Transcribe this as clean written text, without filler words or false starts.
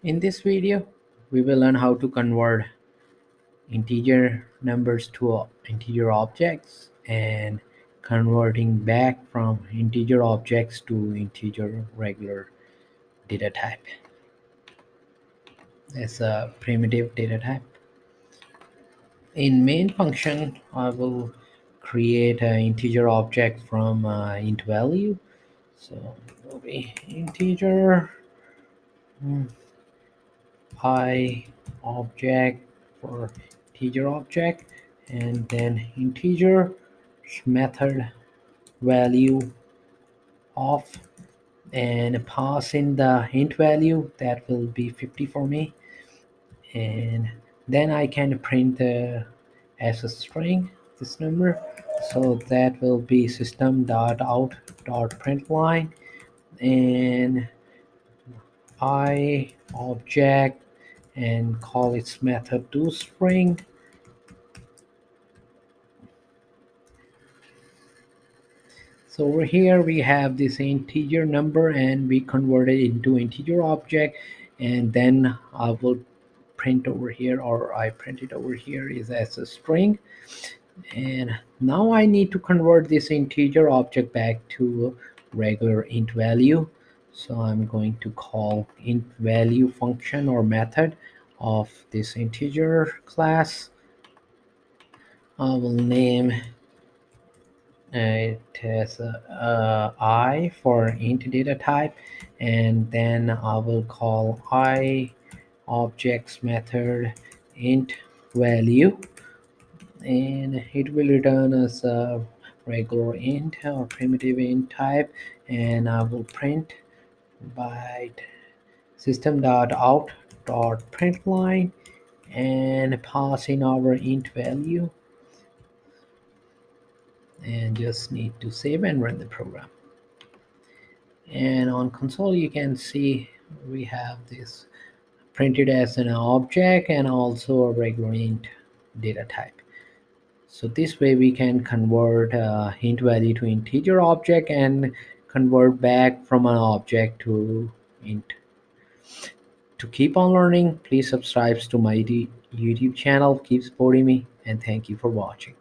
In this video, we will learn how to convert integer numbers to integer objects and converting back from integer objects to integer regular data type as a primitive data type. In main function, I will create an integer object from int value. So it will be integer I object for integer object, and then integer method value of, and pass in the int value that will be 50 for me, and then I can print as a string this number. So that will be system.out.println, and I object and call its method toString. So over here we have this integer number and we convert it into integer object, and then I will print over here, or I print it over here is as a string. And now I need to convert this integer object back to regular int value. So I'm going to call int value function or method of this integer class. I will name it as I for int data type, and then I will call I objects method int value, and it will return as a regular int or primitive int type, and I will print by system.out.println and pass in our int value, and just need to save and run the program. And on console you can see we have this printed as an object and also a regular int data type. So this way we can convert int value to integer object and convert back from an object to int. To keep on learning, please subscribe to my YouTube channel. Keep supporting me, and thank you for watching.